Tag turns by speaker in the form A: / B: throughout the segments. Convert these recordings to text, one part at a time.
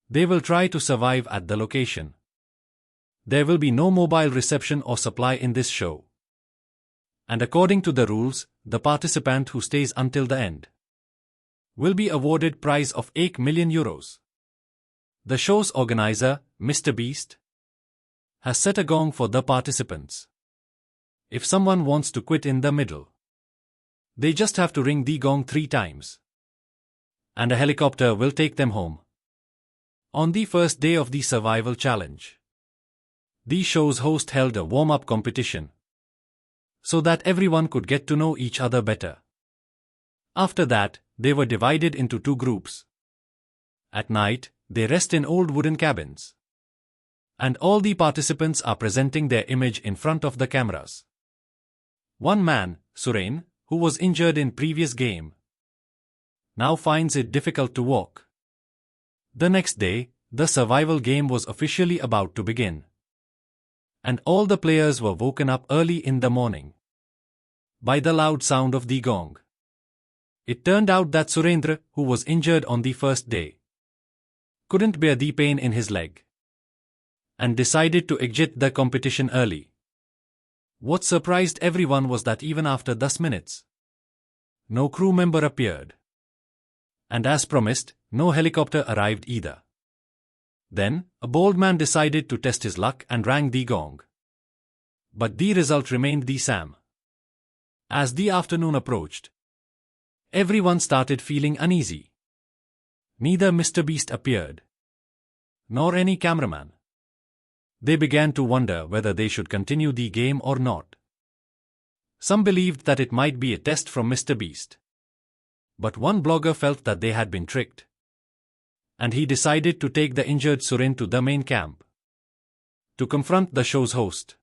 A: They will try to survive at the location. There will be no mobile reception or supply in this show. And according to the rules, the participant who stays until the end will be awarded prize of 8 million euros. The show's organizer, Mr. Beast, has set a gong for the participants. If someone wants to quit in the middle, they just have to ring the gong 3 times. And a helicopter will take them home. On the first day of the survival challenge, the show's host held a warm-up competition so that everyone could get to know each other better. After that, they were divided into 2 groups. At night, they rest in old wooden cabins. And all the participants are presenting their image in front of the cameras. One man, Suren, who was injured in previous game, now finds it difficult to walk. The next day, the survival game was officially about to begin. And all the players were woken up early in the morning by the loud sound of the gong. It turned out that Surendra, who was injured on the first day, couldn't bear the pain in his leg and decided to exit the competition early. What surprised everyone was that even after 10 minutes, no crew member appeared. And as promised, no helicopter arrived either. Then, a bold man decided to test his luck and rang the gong. But the result remained the same. As the afternoon approached, everyone started feeling uneasy. Neither Mr. Beast appeared, nor any cameraman. They began to wonder whether they should continue the game or not. Some believed that it might be a test from Mr. Beast. But one blogger felt that they had been tricked. And he decided to take the injured Suren to the main camp to confront the show's host.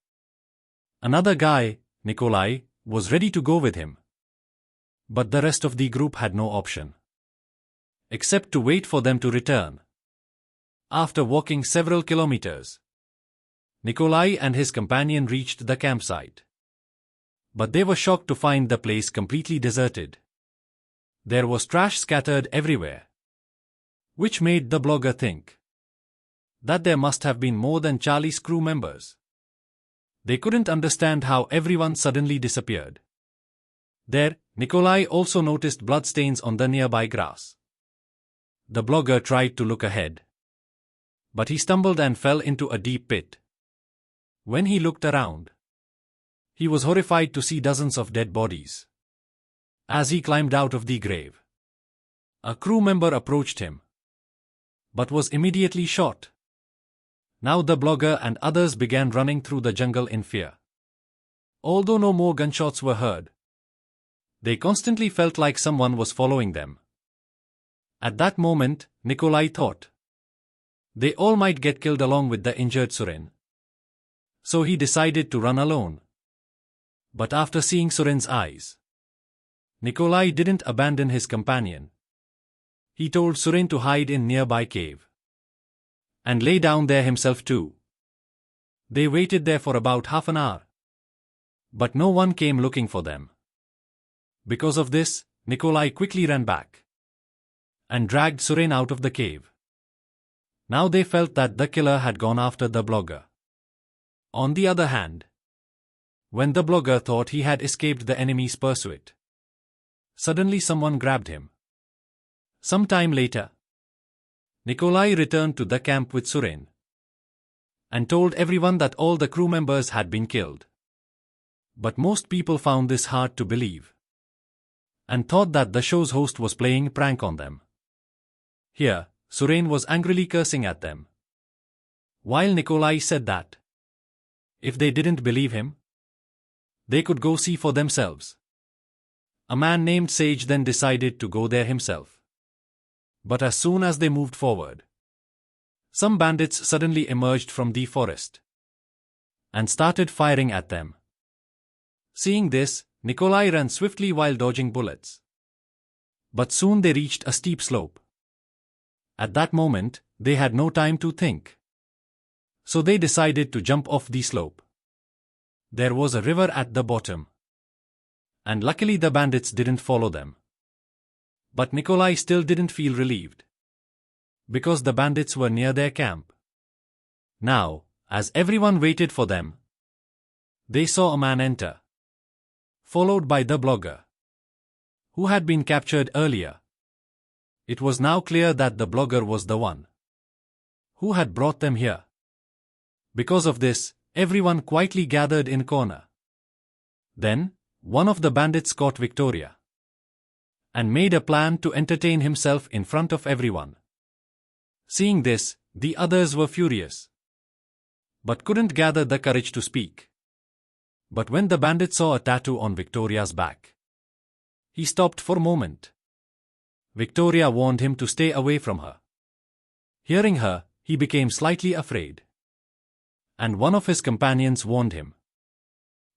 A: Another guy, Nikolai, was ready to go with him. But the rest of the group had no option except to wait for them to return. After walking several kilometers, Nikolai and his companion reached the campsite. But they were shocked to find the place completely deserted. There was trash scattered everywhere, which made the blogger think that there must have been more than Charlie's crew members. They couldn't understand how everyone suddenly disappeared. There, Nikolai also noticed bloodstains on the nearby grass. The blogger tried to look ahead, but he stumbled and fell into a deep pit. When he looked around, he was horrified to see dozens of dead bodies. As he climbed out of the grave, a crew member approached him, but was immediately shot. Now the blogger and others began running through the jungle in fear. Although no more gunshots were heard, they constantly felt like someone was following them. At that moment, Nikolai thought they all might get killed along with the injured Suren. So he decided to run alone. But after seeing Suren's eyes, Nikolai didn't abandon his companion. He told Suren to hide in nearby cave and lay down there himself too. They waited there for about half an hour, but no one came looking for them. Because of this, Nikolai quickly ran back and dragged Suren out of the cave. Now they felt that the killer had gone after the blogger. On the other hand, when the blogger thought he had escaped the enemy's pursuit, suddenly someone grabbed him. Some time later, Nikolai returned to the camp with Suren and told everyone that all the crew members had been killed. But most people found this hard to believe and thought that the show's host was playing a prank on them. Here, Suren was angrily cursing at them, while Nikolai said that if they didn't believe him, they could go see for themselves. A man named Sage then decided to go there himself. But as soon as they moved forward, some bandits suddenly emerged from the forest and started firing at them. Seeing this, Nikolai ran swiftly while dodging bullets. But soon they reached a steep slope. At that moment, they had no time to think. So they decided to jump off the slope. There was a river at the bottom, and luckily the bandits didn't follow them. But Nikolai still didn't feel relieved. because the bandits were near their camp. Now, as everyone waited for them, they saw a man enter, followed by the blogger, who had been captured earlier. It was now clear that the blogger was the one who had brought them here. Because of this, everyone quietly gathered in a corner. Then, one of the bandits caught Victoria and made a plan to entertain himself in front of everyone. Seeing this, the others were furious, but couldn't gather the courage to speak. But when the bandit saw a tattoo on Victoria's back, he stopped for a moment. Victoria warned him to stay away from her. Hearing her, he became slightly afraid. And one of his companions warned him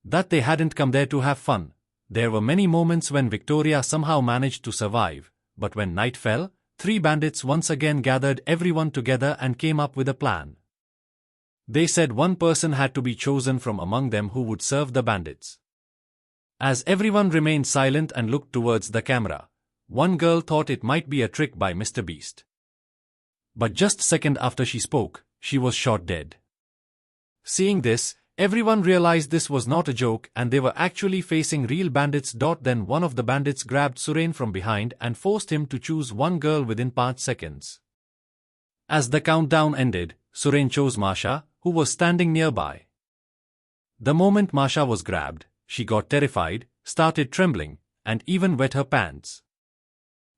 A: that they hadn't come there to have fun. There were many moments when Victoria somehow managed to survive, but when night fell, 3 bandits once again gathered everyone together and came up with a plan. They said one person had to be chosen from among them who would serve the bandits. As everyone remained silent and looked towards the camera, one girl thought it might be a trick by Mr. Beast. But just a second after she spoke, she was shot dead. Seeing this, everyone realized this was not a joke and they were actually facing real bandits. Then one of the bandits grabbed Suren from behind and forced him to choose one girl within 5 seconds. As the countdown ended, Suren chose Masha, who was standing nearby. The moment Masha was grabbed, she got terrified, started trembling, and even wet her pants.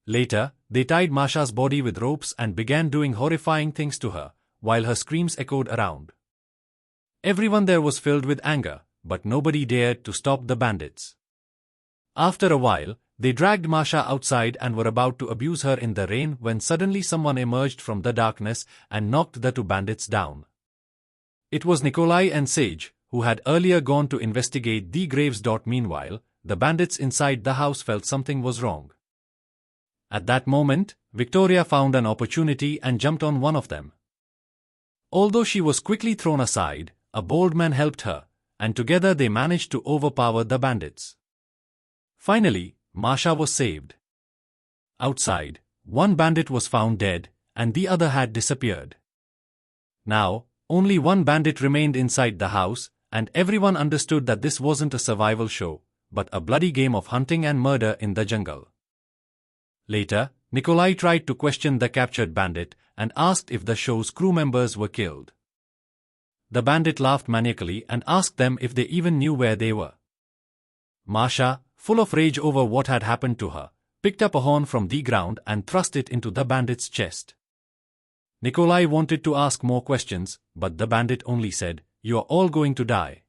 A: Later, they tied Masha's body with ropes and began doing horrifying things to her, while her screams echoed around. Everyone there was filled with anger, but nobody dared to stop the bandits. After a while, they dragged Masha outside and were about to abuse her in the rain when suddenly someone emerged from the darkness and knocked the 2 bandits down. It was Nikolai and Sage, who had earlier gone to investigate the graves. Meanwhile, the bandits inside the house felt something was wrong. At that moment, Victoria found an opportunity and jumped on one of them. Although she was quickly thrown aside, a bold man helped her, and together they managed to overpower the bandits. Finally, Masha was saved. Outside, one bandit was found dead, and the other had disappeared. Now, only one bandit remained inside the house, and everyone understood that this wasn't a survival show, but a bloody game of hunting and murder in the jungle. Later, Nikolai tried to question the captured bandit and asked if the show's crew members were killed. The bandit laughed maniacally and asked them if they even knew where they were. Masha, full of rage over what had happened to her, picked up a horn from the ground and thrust it into the bandit's chest. Nikolai wanted to ask more questions, but the bandit only said, "You are all going to die."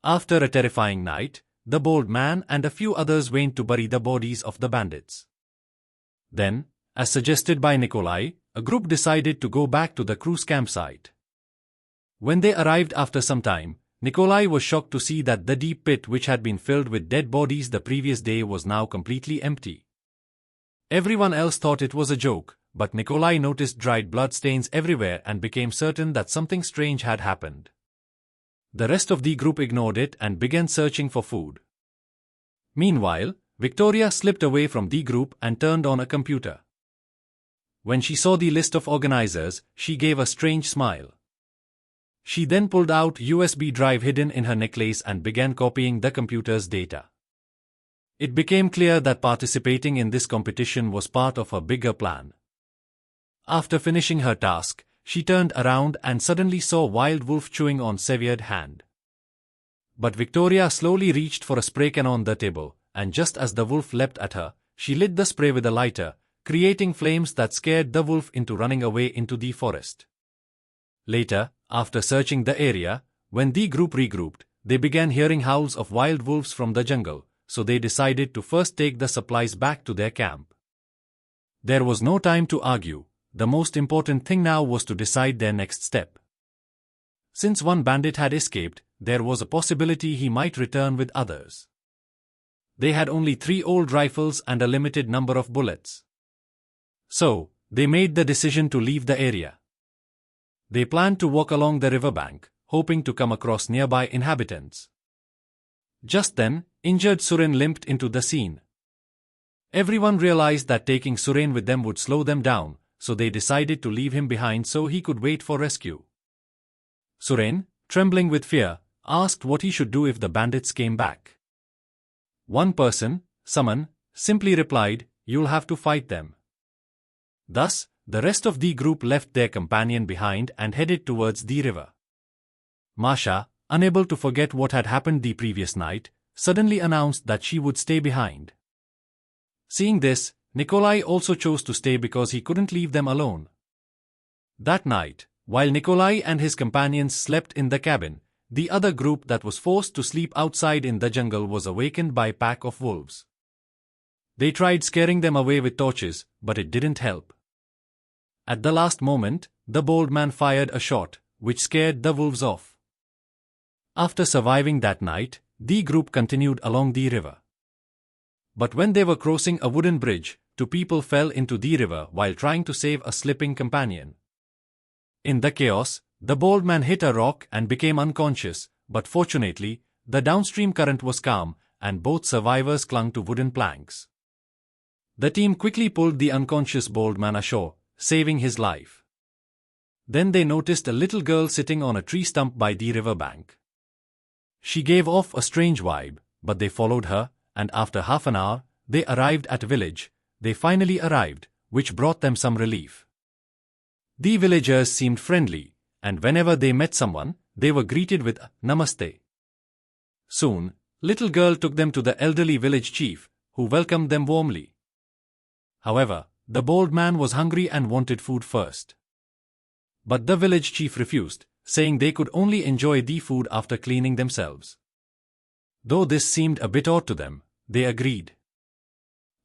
A: After a terrifying night, the bold man and a few others went to bury the bodies of the bandits. Then, as suggested by Nikolai, a group decided to go back to the crew's campsite. When they arrived after some time, Nikolai was shocked to see that the deep pit which had been filled with dead bodies the previous day was now completely empty. Everyone else thought it was a joke, but Nikolai noticed dried blood stains everywhere and became certain that something strange had happened. The rest of the group ignored it and began searching for food. Meanwhile, Victoria slipped away from the group and turned on a computer. When she saw the list of organizers, she gave a strange smile. She then pulled out a USB drive hidden in her necklace and began copying the computer's data. It became clear that participating in this competition was part of her bigger plan. After finishing her task, she turned around and suddenly saw a wild wolf chewing on severed hand. But Victoria slowly reached for a spray can on the table, and just as the wolf leapt at her, she lit the spray with a lighter, creating flames that scared the wolf into running away into the forest. Later, after searching the area, when the group regrouped, they began hearing howls of wild wolves from the jungle, so they decided to first take the supplies back to their camp. There was no time to argue. The most important thing now was to decide their next step. Since one bandit had escaped, there was a possibility he might return with others. They had only 3 old rifles and a limited number of bullets. So, they made the decision to leave the area. They planned to walk along the riverbank, hoping to come across nearby inhabitants. Just then, injured Suren limped into the scene. Everyone realized that taking Suren with them would slow them down, so they decided to leave him behind so he could wait for rescue. Suren, trembling with fear, asked what he should do if the bandits came back. One person, Saman, simply replied, "You'll have to fight them." Thus, the rest of the group left their companion behind and headed towards the river. Masha, unable to forget what had happened the previous night, suddenly announced that she would stay behind. Seeing this, Nikolai also chose to stay because he couldn't leave them alone. That night, while Nikolai and his companions slept in the cabin, the other group that was forced to sleep outside in the jungle was awakened by a pack of wolves. They tried scaring them away with torches, but it didn't help. At the last moment, the bold man fired a shot, which scared the wolves off. After surviving that night, the group continued along the river. But when they were crossing a wooden bridge, two people fell into the river while trying to save a slipping companion. In the chaos, the bold man hit a rock and became unconscious, but fortunately, the downstream current was calm, and both survivors clung to wooden planks. The team quickly pulled the unconscious bold man ashore, saving his life. Then they noticed a little girl sitting on a tree stump by the river bank. She gave off a strange vibe, but they followed her, and after half an hour, they arrived at a village. They finally arrived, which brought them some relief. The villagers seemed friendly, and whenever they met someone, they were greeted with "Namaste." Soon, little girl took them to the elderly village chief, who welcomed them warmly. However, the bold man was hungry and wanted food first. But the village chief refused, saying they could only enjoy the food after cleaning themselves. Though this seemed a bit odd to them, they agreed.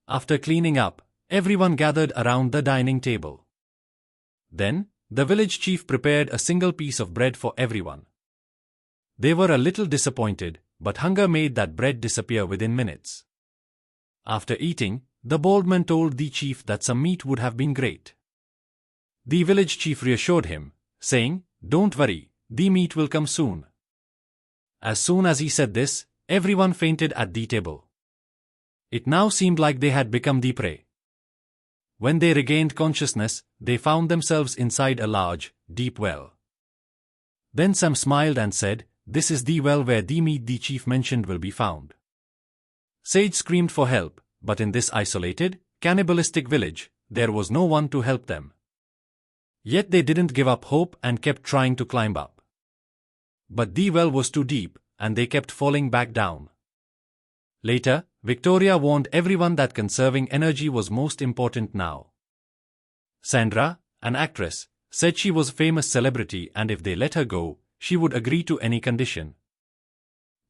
A: After cleaning up, everyone gathered around the dining table. Then, the village chief prepared a single piece of bread for everyone. They were a little disappointed, but hunger made that bread disappear within minutes. After eating, the bold man told the chief that some meat would have been great. The village chief reassured him, saying, "Don't worry, the meat will come soon." As soon as he said this, everyone fainted at the table. It now seemed like they had become the prey. When they regained consciousness, they found themselves inside a large, deep well. Then Sam smiled and said, "This is the well where the meat the chief mentioned will be found." Sage screamed for help, but in this isolated, cannibalistic village, there was no one to help them. Yet they didn't give up hope and kept trying to climb up. But the well was too deep, and they kept falling back down. Later, Victoria warned everyone that conserving energy was most important now. Sandra, an actress, said she was a famous celebrity and if they let her go, she would agree to any condition.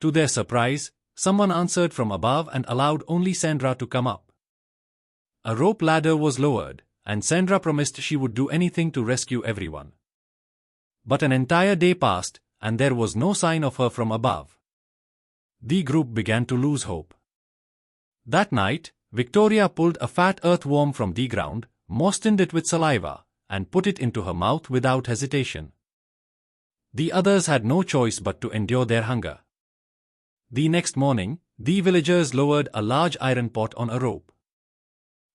A: To their surprise, someone answered from above and allowed only Sandra to come up. A rope ladder was lowered, and Sandra promised she would do anything to rescue everyone. But an entire day passed, and there was no sign of her from above. The group began to lose hope. That night, Victoria pulled a fat earthworm from the ground, moistened it with saliva, and put it into her mouth without hesitation. The others had no choice but to endure their hunger. The next morning, the villagers lowered a large iron pot on a rope.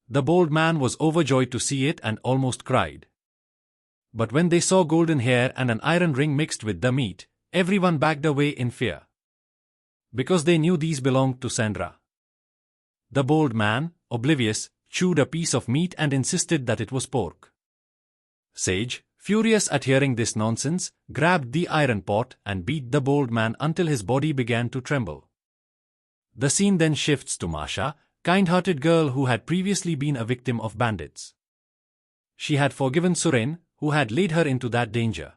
A: The bold man was overjoyed to see it and almost cried. But when they saw golden hair and an iron ring mixed with the meat, everyone backed away in fear. Because they knew these belonged to Sandra. The bold man, oblivious, chewed a piece of meat and insisted that it was pork. Sage, furious at hearing this nonsense, grabbed the iron pot and beat the bold man until his body began to tremble. The scene then shifts to Masha, kind-hearted girl who had previously been a victim of bandits. She had forgiven Suren, who had led her into that danger.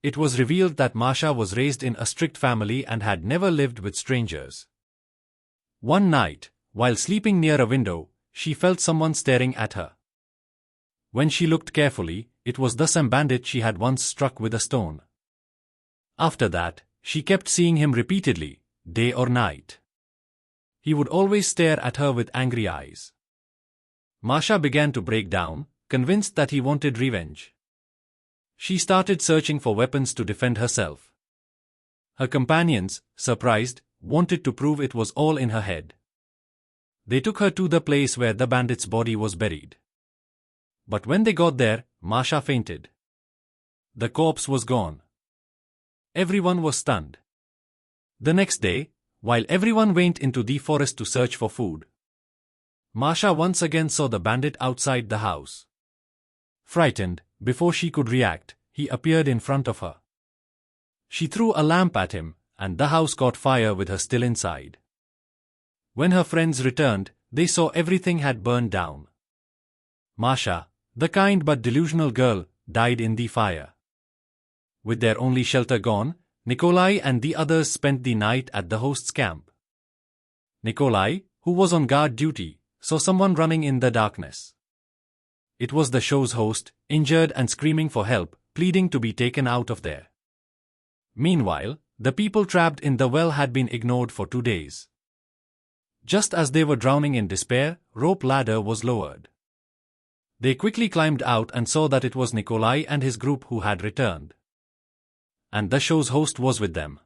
A: It was revealed that Masha was raised in a strict family and had never lived with strangers. One night, while sleeping near a window, she felt someone staring at her. When she looked carefully, it was the same bandit she had once struck with a stone. After that, she kept seeing him repeatedly, day or night. He would always stare at her with angry eyes. Masha began to break down, convinced that he wanted revenge. She started searching for weapons to defend herself. Her companions, surprised, wanted to prove it was all in her head. They took her to the place where the bandit's body was buried. But when they got there, Masha fainted. The corpse was gone. Everyone was stunned. The next day, while everyone went into the forest to search for food, Masha once again saw the bandit outside the house. Frightened, before she could react, he appeared in front of her. She threw a lamp at him, and the house caught fire with her still inside. When her friends returned, they saw everything had burned down. Masha, the kind but delusional girl, died in the fire. With their only shelter gone, Nikolai and the others spent the night at the host's camp. Nikolai, who was on guard duty, saw someone running in the darkness. It was the show's host, injured and screaming for help, pleading to be taken out of there. Meanwhile, the people trapped in the well had been ignored for 2 days. Just as they were drowning in despair, rope ladder was lowered. They quickly climbed out and saw that it was Nikolai and his group who had returned. And the show's host was with them.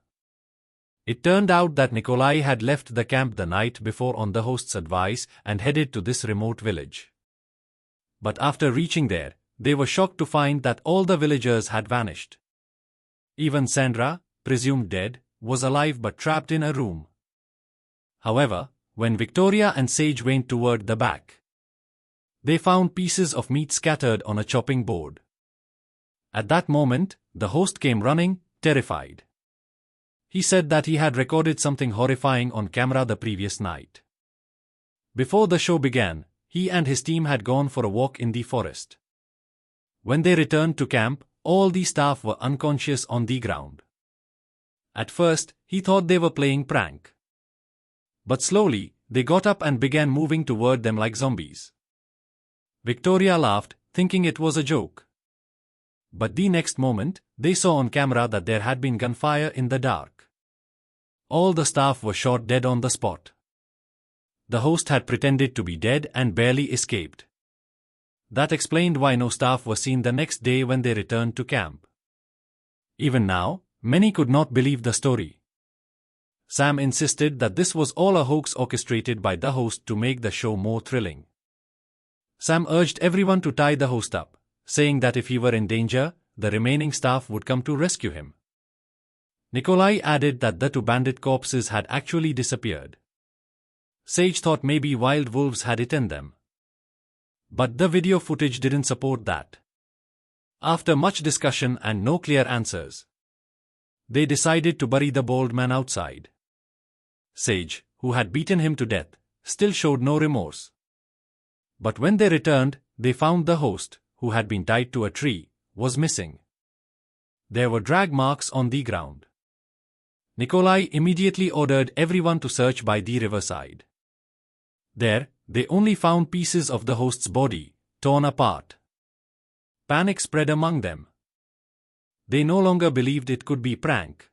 A: It turned out that Nikolai had left the camp the night before on the host's advice and headed to this remote village. But after reaching there, they were shocked to find that all the villagers had vanished. Even Sandra, presumed dead, was alive but trapped in a room. However, when Victoria and Sage went toward the back, they found pieces of meat scattered on a chopping board. At that moment, the host came running, terrified. He said that he had recorded something horrifying on camera the previous night. Before the show began, he and his team had gone for a walk in the forest. When they returned to camp, all the staff were unconscious on the ground. At first, he thought they were playing prank. But slowly, they got up and began moving toward them like zombies. Victoria laughed, thinking it was a joke. But the next moment, they saw on camera that there had been gunfire in the dark. All the staff were shot dead on the spot. The host had pretended to be dead and barely escaped. That explained why no staff were seen the next day when they returned to camp. Even now, many could not believe the story. Sam insisted that this was all a hoax orchestrated by the host to make the show more thrilling. Sam urged everyone to tie the host up, saying that if he were in danger, the remaining staff would come to rescue him. Nikolai added that the 2 bandit corpses had actually disappeared. Sage thought maybe wild wolves had eaten them. But the video footage didn't support that. After much discussion and no clear answers, they decided to bury the bald man outside. Sage, who had beaten him to death, still showed no remorse. But when they returned, they found the host, who had been tied to a tree, was missing. There were drag marks on the ground. Nikolai immediately ordered everyone to search by the riverside. There, they only found pieces of the host's body, torn apart. Panic spread among them. They no longer believed it could be prank.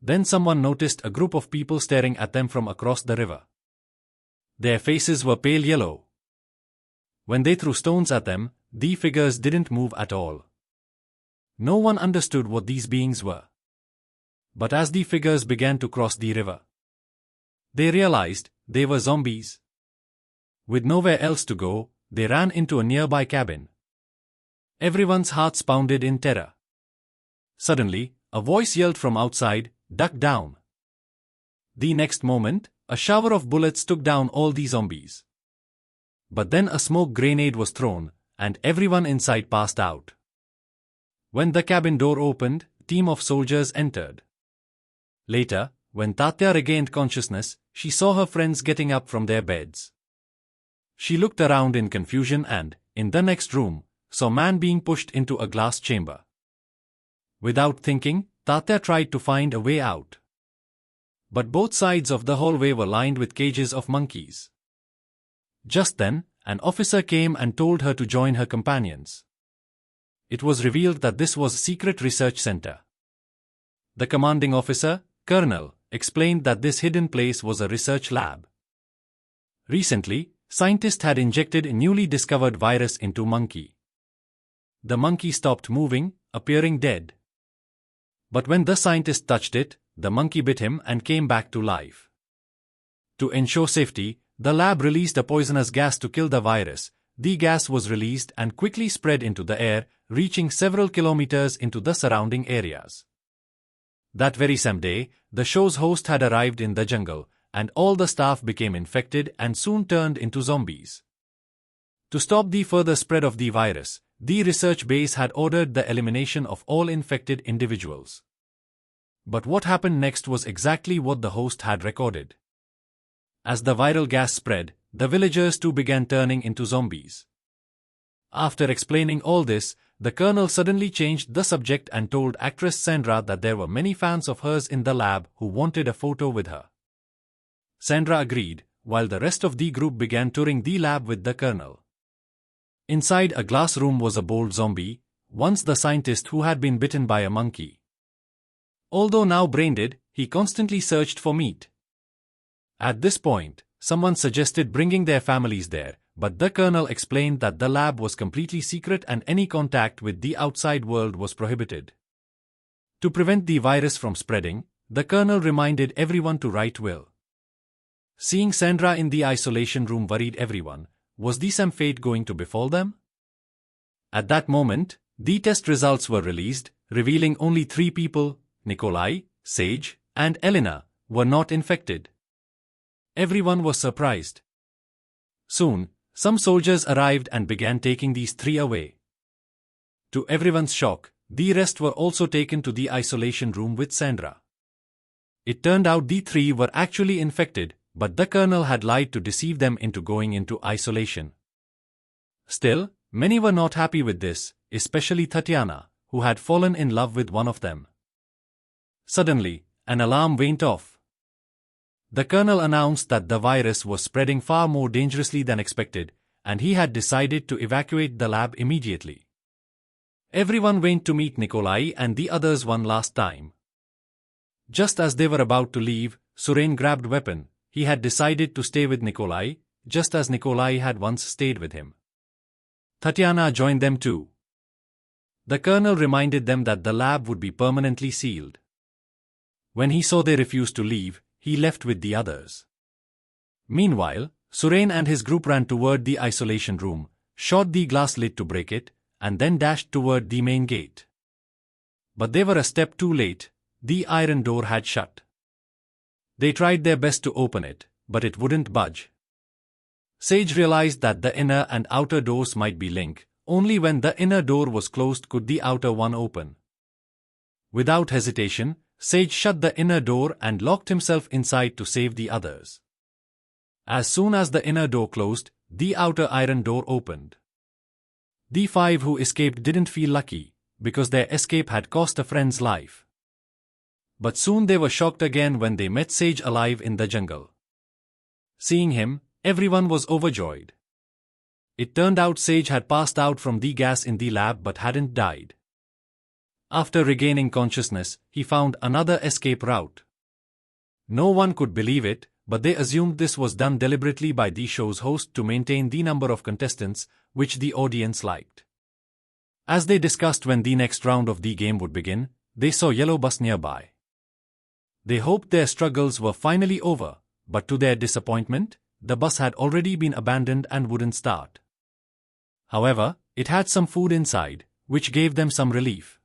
A: Then someone noticed a group of people staring at them from across the river. Their faces were pale yellow. When they threw stones at them, the figures didn't move at all. No one understood what these beings were. But as the figures began to cross the river, they realized they were zombies. With nowhere else to go, they ran into a nearby cabin. Everyone's hearts pounded in terror. Suddenly, a voice yelled from outside, "Duck down!" The next moment, a shower of bullets took down all the zombies. But then a smoke grenade was thrown, and everyone inside passed out. When the cabin door opened, a team of soldiers entered. Later, when Tatya regained consciousness, she saw her friends getting up from their beds. She looked around in confusion and, in the next room, saw a man being pushed into a glass chamber. Without thinking, Tatya tried to find a way out. But both sides of the hallway were lined with cages of monkeys. Just then, an officer came and told her to join her companions. It was revealed that this was a secret research center. The commanding officer, Colonel, explained that this hidden place was a research lab. Recently, scientists had injected a newly discovered virus into a monkey. The monkey stopped moving, appearing dead. But when the scientist touched it, the monkey bit him and came back to life. To ensure safety, the lab released a poisonous gas to kill the virus, the gas was released and quickly spread into the air, reaching several kilometers into the surrounding areas. That very same day, the show's host had arrived in the jungle, and all the staff became infected and soon turned into zombies. To stop the further spread of the virus, the research base had ordered the elimination of all infected individuals. But what happened next was exactly what the host had recorded. As the viral gas spread, the villagers too began turning into zombies. After explaining all this, the colonel suddenly changed the subject and told actress Sandra that there were many fans of hers in the lab who wanted a photo with her. Sandra agreed, while the rest of the group began touring the lab with the colonel. Inside a glass room was a bold zombie, once the scientist who had been bitten by a monkey. Although now brain-dead, he constantly searched for meat. At this point, someone suggested bringing their families there, but the colonel explained that the lab was completely secret and any contact with the outside world was prohibited. To prevent the virus from spreading, the colonel reminded everyone to write will. Seeing Sandra in the isolation room worried everyone. Was the same fate going to befall them? At that moment, the test results were released, revealing only 3 people, Nikolai, Sage, and Elena, were not infected. Everyone was surprised. Soon, some soldiers arrived and began taking these 3 away. To everyone's shock, the rest were also taken to the isolation room with Sandra. It turned out the 3 were actually infected, but the colonel had lied to deceive them into going into isolation. Still, many were not happy with this, especially Tatiana, who had fallen in love with one of them. Suddenly, an alarm went off. The colonel announced that the virus was spreading far more dangerously than expected, and he had decided to evacuate the lab immediately. Everyone went to meet Nikolai and the others one last time. Just as they were about to leave, Suren grabbed weapon. He had decided to stay with Nikolai, just as Nikolai had once stayed with him. Tatiana joined them too. The colonel reminded them that the lab would be permanently sealed. When he saw they refused to leave, he left with the others. Meanwhile, Suren and his group ran toward the isolation room, shot the glass lid to break it, and then dashed toward the main gate. But they were a step too late. The iron door had shut. They tried their best to open it, but it wouldn't budge. Sage realized that the inner and outer doors might be linked. Only when the inner door was closed could the outer one open. Without hesitation, Sage shut the inner door and locked himself inside to save the others. As soon as the inner door closed, the outer iron door opened. The 5 who escaped didn't feel lucky, because their escape had cost a friend's life. But soon they were shocked again when they met Sage alive in the jungle. Seeing him, everyone was overjoyed. It turned out Sage had passed out from the gas in the lab but hadn't died. After regaining consciousness, he found another escape route. No one could believe it, but they assumed this was done deliberately by the show's host to maintain the number of contestants, which the audience liked. As they discussed when the next round of the game would begin, they saw a yellow bus nearby. They hoped their struggles were finally over, but to their disappointment, the bus had already been abandoned and wouldn't start. However, it had some food inside, which gave them some relief.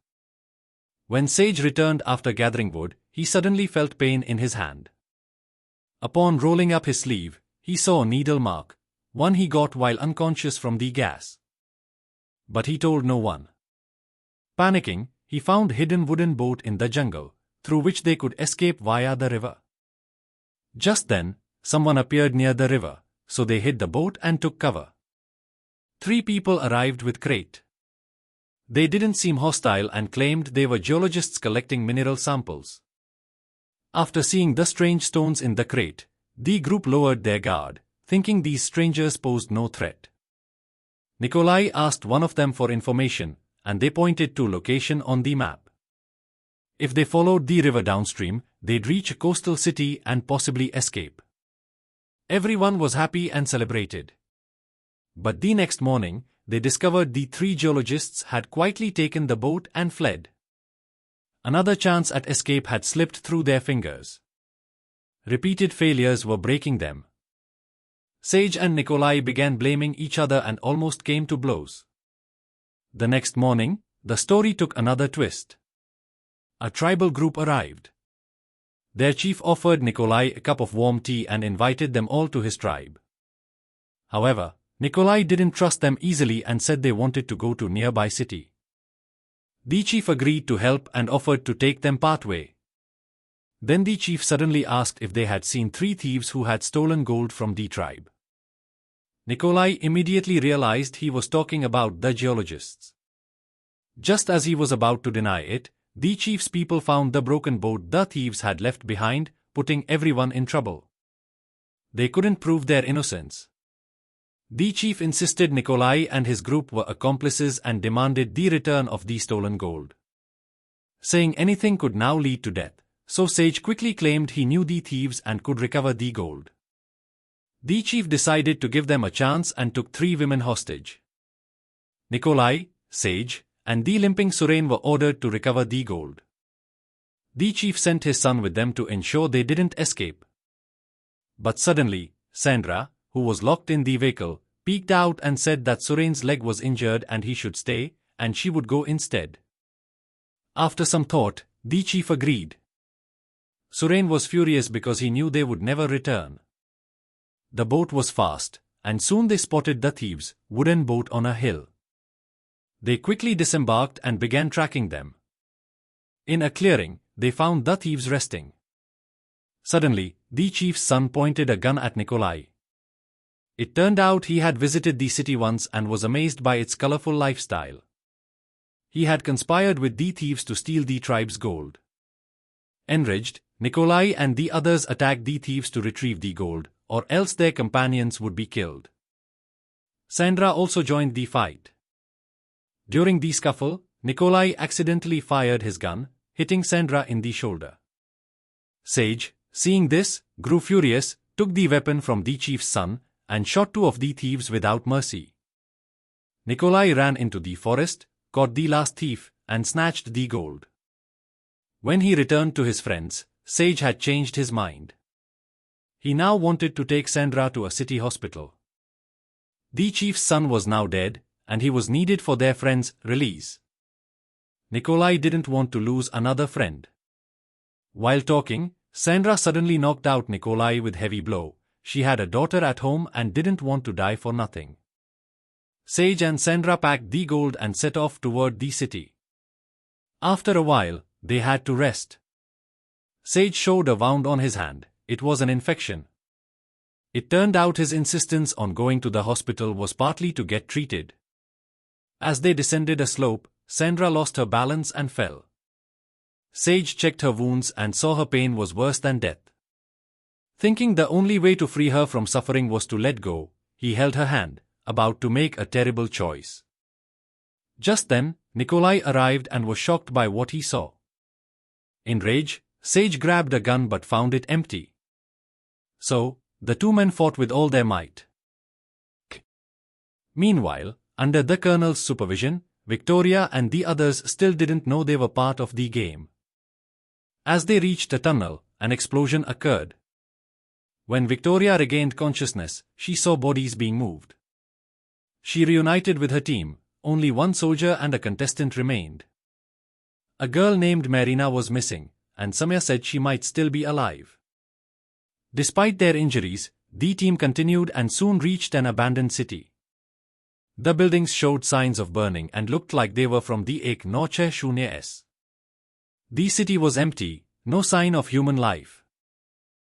A: When Sage returned after gathering wood, he suddenly felt pain in his hand. Upon rolling up his sleeve, he saw a needle mark, one he got while unconscious from the gas. But he told no one. Panicking, he found a hidden wooden boat in the jungle, through which they could escape via the river. Just then, someone appeared near the river, so they hid the boat and took cover. 3 people arrived with crate. They didn't seem hostile and claimed they were geologists collecting mineral samples. After seeing the strange stones in the crate, the group lowered their guard, thinking these strangers posed no threat. Nikolai asked one of them for information, and they pointed to a location on the map. If they followed the river downstream, they'd reach a coastal city and possibly escape. Everyone was happy and celebrated. But the next morning, they discovered the 3 geologists had quietly taken the boat and fled. Another chance at escape had slipped through their fingers. Repeated failures were breaking them. Sage and Nikolai began blaming each other and almost came to blows. The next morning, the story took another twist. A tribal group arrived. Their chief offered Nikolai a cup of warm tea and invited them all to his tribe. However, Nikolai didn't trust them easily and said they wanted to go to nearby city. The chief agreed to help and offered to take them partway. Then the chief suddenly asked if they had seen 3 thieves who had stolen gold from the tribe. Nikolai immediately realized he was talking about the geologists. Just as he was about to deny it, the chief's people found the broken boat the thieves had left behind, putting everyone in trouble. They couldn't prove their innocence. The chief insisted Nikolai and his group were accomplices and demanded the return of the stolen gold. Saying anything could now lead to death, so Sage quickly claimed he knew the thieves and could recover the gold. The chief decided to give them a chance and took 3 women hostage. Nikolai, Sage, and the limping Surain were ordered to recover the gold. The chief sent his son with them to ensure they didn't escape. But suddenly, Sandra, who was locked in the vehicle, peeked out and said that Surain's leg was injured and he should stay, and she would go instead. After some thought, the chief agreed. Surain was furious because he knew they would never return. The boat was fast, and soon they spotted the thieves' wooden boat on a hill. They quickly disembarked and began tracking them. In a clearing, they found the thieves resting. Suddenly, the chief's son pointed a gun at Nikolai. It turned out he had visited the city once and was amazed by its colorful lifestyle. He had conspired with the thieves to steal the tribe's gold. Enraged, Nikolai and the others attacked the thieves to retrieve the gold, or else their companions would be killed. Sandra also joined the fight. During the scuffle, Nikolai accidentally fired his gun, hitting Sandra in the shoulder. Sage, seeing this, grew furious, took the weapon from the chief's son, and shot 2 of the thieves without mercy. Nikolai ran into the forest, caught the last thief, and snatched the gold. When he returned to his friends, Sage had changed his mind. He now wanted to take Sandra to a city hospital. The chief's son was now dead, and he was needed for their friend's release. Nikolai didn't want to lose another friend. While talking, Sandra suddenly knocked out Nikolai with a heavy blow. She had a daughter at home and didn't want to die for nothing. Sage and Sandra packed the gold and set off toward the city. After a while, they had to rest. Sage showed a wound on his hand. It was an infection. It turned out his insistence on going to the hospital was partly to get treated. As they descended a slope, Sandra lost her balance and fell. Sage checked her wounds and saw her pain was worse than death. Thinking the only way to free her from suffering was to let go, he held her hand, about to make a terrible choice. Just then, Nikolai arrived and was shocked by what he saw. In rage, Sage grabbed a gun but found it empty. So, the 2 men fought with all their might. Meanwhile, under the colonel's supervision, Victoria and the others still didn't know they were part of the game. As they reached a tunnel, an explosion occurred. When Victoria regained consciousness, she saw bodies being moved. She reunited with her team. Only 1 soldier and a contestant remained. A girl named Marina was missing, and Samya said she might still be alive. Despite their injuries, the team continued and soon reached an abandoned city. The buildings showed signs of burning and looked like they were from the Ek Noche Shunya S. The city was empty, no sign of human life.